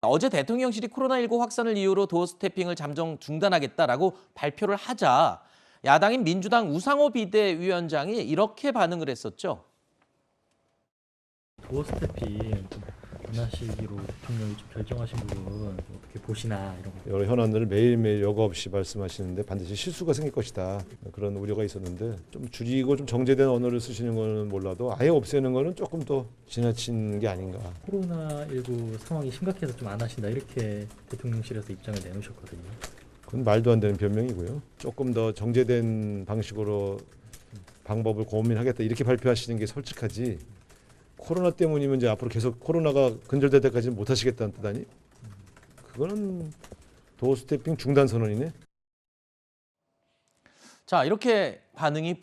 어제 대통령실이 코로나19 확산을 이유로 도어 스태핑을 잠정 중단하겠다라고 발표를 하자 야당인 민주당 우상호 비대위원장이 이렇게 반응을 했었죠. 도어 스태핑 좀 완화시기로 대통령이 좀 결정하신 부분 어떻게 보시나 이런 거. 여러 현안들을 매일매일 여과 없이 말씀하시는데 반드시 실수가 생길 것이다. 그런 우려가 있었는데 좀 줄이고 좀 정제된 언어를 쓰시는 거는 몰라도 아예 없애는 거는 조금 더 지나친 게 아닌가. 코로나19 상황이 심각해서 좀 안 하신다 이렇게 대통령실에서 입장을 내놓으셨거든요. 그건 말도 안 되는 변명이고요. 조금 더 정제된 방식으로 방법을 고민하겠다 이렇게 발표하시는 게 솔직하지. 코로나 때문이면 이제 앞으로 계속 코로나가 근절될 때까지는 못 하시겠다는 뜻 아니? 그거는 도어 스태핑 중단 선언이네. 자, 이렇게 반응이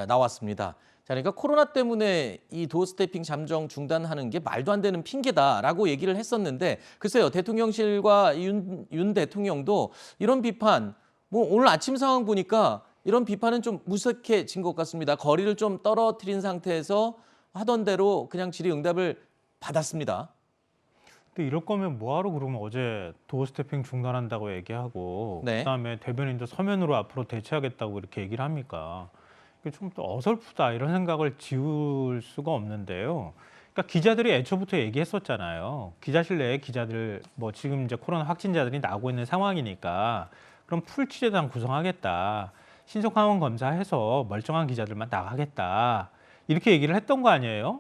나왔습니다. 자, 그러니까 코로나 때문에 이 도어 스태핑 잠정 중단하는 게 말도 안 되는 핑계다라고 얘기를 했었는데 글쎄요, 대통령실과 윤 대통령도 이런 비판, 뭐 오늘 아침 상황 보니까 이런 비판은 좀 무색해진 것 같습니다. 거리를 좀 떨어뜨린 상태에서 하던 대로 그냥 질의응답을 받았습니다. 근데 이럴 거면 뭐하러 그러면 어제 도어 스태핑 중단한다고 얘기하고 네. 그다음에 대변인도 서면으로 앞으로 대처하겠다고 이렇게 얘기를 합니까? 이게 좀 또 어설프다 이런 생각을 지울 수가 없는데요. 그러니까 기자들이 애초부터 얘기했었잖아요. 기자실 내에 기자들 뭐 지금 이제 코로나 확진자들이 나오고 있는 상황이니까 그럼 풀 취재단 구성하겠다. 신속 항원 검사해서 멀쩡한 기자들만 나가겠다. 이렇게 얘기를 했던 거 아니에요?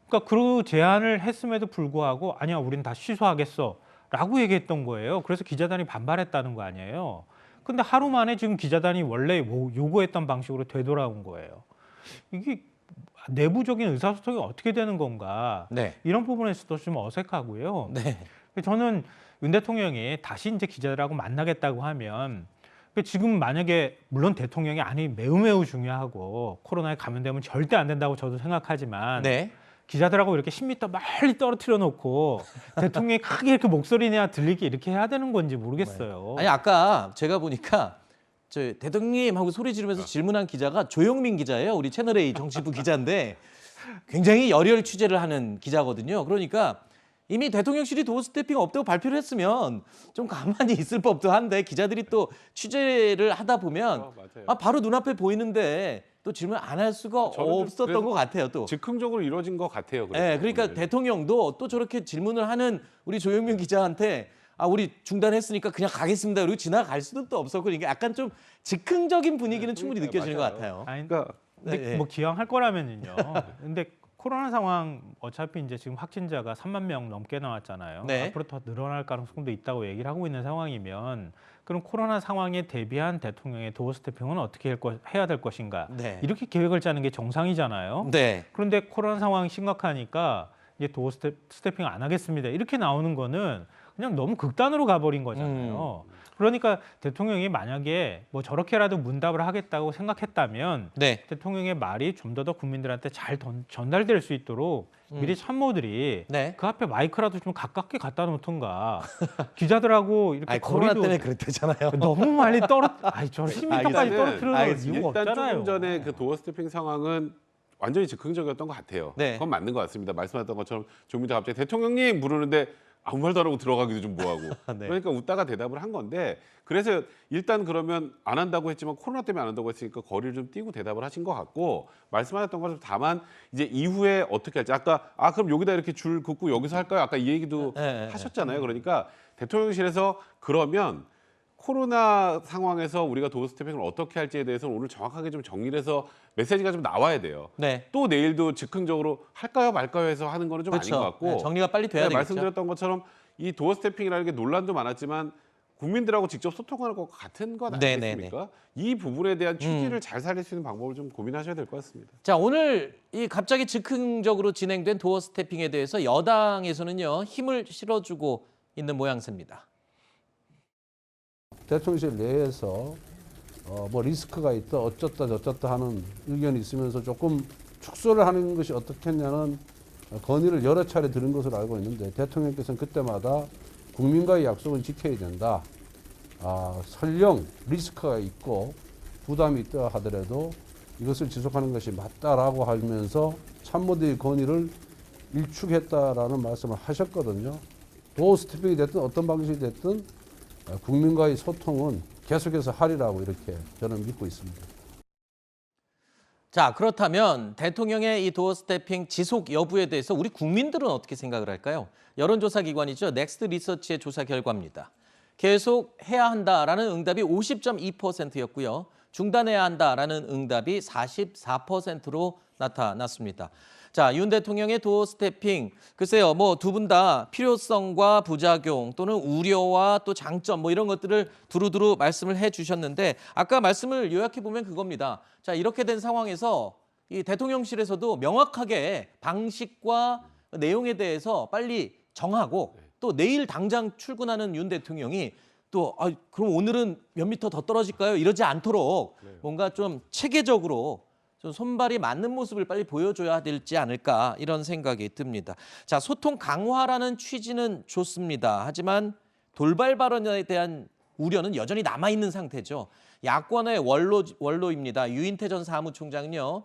그러니까 그 제안을 했음에도 불구하고 아니야, 우린 다 취소하겠어 라고 얘기했던 거예요. 그래서 기자단이 반발했다는 거 아니에요. 근데 하루 만에 지금 기자단이 원래 요구했던 방식으로 되돌아온 거예요. 이게 내부적인 의사소통이 어떻게 되는 건가. 네. 이런 부분에서도 좀 어색하고요. 네. 저는 윤 대통령이 다시 이제 기자들하고 만나겠다고 하면 지금 만약에 물론 대통령이 안이 매우 중요하고 코로나에 감염되면 절대 안 된다고 저도 생각하지만 네. 기자들하고 이렇게 10m 멀리 떨어뜨려 놓고 대통령이 크게 이렇게 목소리 내야 들리게 이렇게 해야 되는 건지 모르겠어요. 아니 아까 제가 보니까 저 대통령님 하고 소리 지르면서 질문한 기자가 조영민 기자예요. 우리 채널A 정치부 기자인데 굉장히 열혈 취재를 하는 기자거든요. 그러니까 이미 대통령실이 도어 스태핑 없다고 발표를 했으면 좀 가만히 있을 법도 한데 기자들이 또 취재를 하다 보면 바로 눈앞에 보이는데 또 질문 안 할 수가 없었던 것 같아요. 또 즉흥적으로 이루어진 것 같아요. 네, 그러니까 대통령도 또 저렇게 질문을 하는 우리 조영민 기자한테 우리 중단했으니까 그냥 가겠습니다. 그리고 지나갈 수는 또 없었고 그러니까 약간 좀 즉흥적인 분위기는 충분히 느껴지는 것 같아요. 아니, 그러니까 근데 뭐 기왕 할 거라면요. 근데 코로나 상황 어차피 이제 지금 확진자가 3만 명 넘게 나왔잖아요. 네. 앞으로 더 늘어날 가능성도 있다고 얘기를 하고 있는 상황이면 그럼 코로나 상황에 대비한 대통령의 도어 스태핑은 어떻게 해야 될 것인가. 네. 이렇게 계획을 짜는 게 정상이잖아요. 네. 그런데 코로나 상황이 심각하니까 이제 도어 스태핑 안 하겠습니다. 이렇게 나오는 거는 그냥 너무 극단으로 가버린 거잖아요. 그러니까 대통령이 만약에 뭐 저렇게라도 문답을 하겠다고 생각했다면 네. 대통령의 말이 좀 더 국민들한테 잘 전달될 수 있도록 미리 참모들이 네. 그 앞에 마이크라도 좀 가깝게 갖다 놓던가 기자들하고 이렇게 코로나 거리도 때문에 그랬대잖아요. 너무 많이 저 10m까지 떨어뜨리는 알겠습니다. 이유가 일단 없잖아요. 조금 전에 그 도어 스태핑 상황은 완전히 즉흥적이었던 것 같아요. 네. 그건 맞는 것 같습니다. 말씀하셨던 것처럼 조민자 갑자기 대통령님 부르는데 아무 말도 안 하고 들어가기도 좀 뭐하고 네. 그러니까 웃다가 대답을 한 건데 그래서 일단 그러면 안 한다고 했지만 코로나 때문에 안 한다고 했으니까 거리를 좀 띄고 대답을 하신 것 같고 말씀하셨던 것처럼 다만 이제 이후에 어떻게 할지 아까 그럼 여기다 이렇게 줄 긋고 여기서 할까요? 아까 이 얘기도 네. 하셨잖아요. 그러니까 대통령실에서 그러면 코로나 상황에서 우리가 도어 스태핑을 어떻게 할지에 대해서는 오늘 정확하게 좀 정리를 해서 메시지가 좀 나와야 돼요. 네. 또 내일도 즉흥적으로 할까요 말까요 해서 하는 거는 좀 아닌 것 같고 네, 정리가 빨리 돼야 되겠죠. 말씀드렸던 것처럼 이 도어 스태핑이라는 게 논란도 많았지만 국민들하고 직접 소통하는 것 같은 것 아니겠습니까? 이 부분에 대한 취지를 잘 살릴 수 있는 방법을 좀 고민하셔야 될 것 같습니다. 자, 오늘 이 갑자기 즉흥적으로 진행된 도어 스태핑에 대해서 여당에서는요 힘을 실어주고 있는 모양새입니다. 대통령실 내에서 뭐 리스크가 있다 어쩌다 저쩌다 하는 의견이 있으면서 조금 축소를 하는 것이 어떻겠냐는 건의를 여러 차례 들은 것으로 알고 있는데 대통령께서는 그때마다 국민과의 약속은 지켜야 된다. 설령 리스크가 있고 부담이 있다 하더라도 이것을 지속하는 것이 맞다라고 하면서 참모들의 건의를 일축했다라는 말씀을 하셨거든요. 도어 스태핑이 됐든 어떤 방식이 됐든 국민과의 소통은 계속해서 하리라고 이렇게 저는 믿고 있습니다. 자, 그렇다면 대통령의 이 도어 스태핑 지속 여부에 대해서 우리 국민들은 어떻게 생각을 할까요? 여론조사 기관이죠. 넥스트 리서치의 조사 결과입니다. 계속 해야 한다라는 응답이 50.2%였고요. 중단해야 한다라는 응답이 44%로 나타났습니다. 자, 윤 대통령의 도어 스태핑, 글쎄요, 뭐 두 분 다 필요성과 부작용 또는 우려와 또 장점 뭐 이런 것들을 두루두루 말씀을 해주셨는데 아까 말씀을 요약해 보면 그겁니다. 자, 이렇게 된 상황에서 이 대통령실에서도 명확하게 방식과 내용에 대해서 빨리 정하고 또 내일 당장 출근하는 윤 대통령이 또 그럼 오늘은 몇 미터 더 떨어질까요? 이러지 않도록 뭔가 좀 체계적으로 좀 손발이 맞는 모습을 빨리 보여줘야 되지 않을까 이런 생각이 듭니다. 자, 소통 강화라는 취지는 좋습니다. 하지만 돌발 발언에 대한 우려는 여전히 남아있는 상태죠. 야권의 원로입니다. 유인태 전 사무총장은요.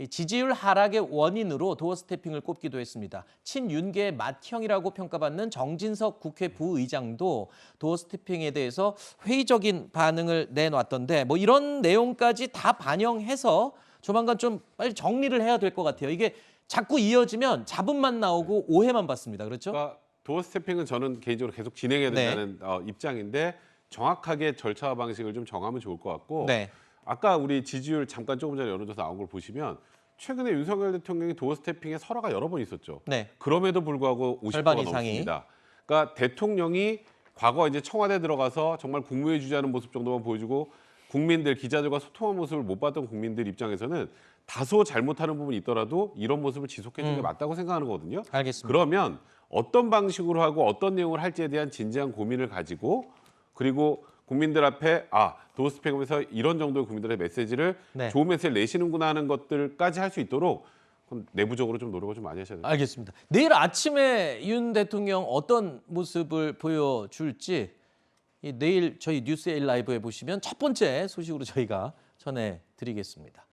이 지지율 하락의 원인으로 도어 스태핑을 꼽기도 했습니다. 친윤계의 맏형이라고 평가받는 정진석 국회 부의장도 도어 스태핑에 대해서 회의적인 반응을 내놨던데 뭐 이런 내용까지 다 반영해서 조만간 좀 빨리 정리를 해야 될 것 같아요. 이게 자꾸 이어지면 잡음만 나오고 오해만 받습니다. 그렇죠? 그러니까 도어 스태핑은 저는 개인적으로 계속 진행해야 된다는 입장인데 정확하게 절차와 방식을 좀 정하면 좋을 것 같고 네. 아까 우리 지지율 잠깐 조금 전에 여론조사 나온 걸 보시면 최근에 윤석열 대통령이 도어 스태핑에 설화가 여러 번 있었죠. 네. 그럼에도 불구하고 50%가 절반 이상이. 넘습니다. 그러니까 대통령이 과거 이제 청와대 들어가서 정말 국무회의 주재하는 모습 정도만 보여주고 국민들, 기자들과 소통한 모습을 못 봤던 국민들 입장에서는 다소 잘못하는 부분이 있더라도 이런 모습을 지속해 주는 게 맞다고 생각하는 거거든요. 알겠습니다. 그러면 어떤 방식으로 하고 어떤 내용을 할지에 대한 진지한 고민을 가지고 그리고 국민들 앞에 도어 스태핑하면서 이런 정도의 국민들의 메시지를 네. 좋은 메시지를 내시는구나 하는 것들까지 할 수 있도록 그럼 내부적으로 좀 노력을 좀 많이 하셔야 돼요. 알겠습니다. 내일 아침에 윤 대통령 어떤 모습을 보여줄지 내일 저희 뉴스 1 라이브에 보시면 첫 번째 소식으로 저희가 전해드리겠습니다.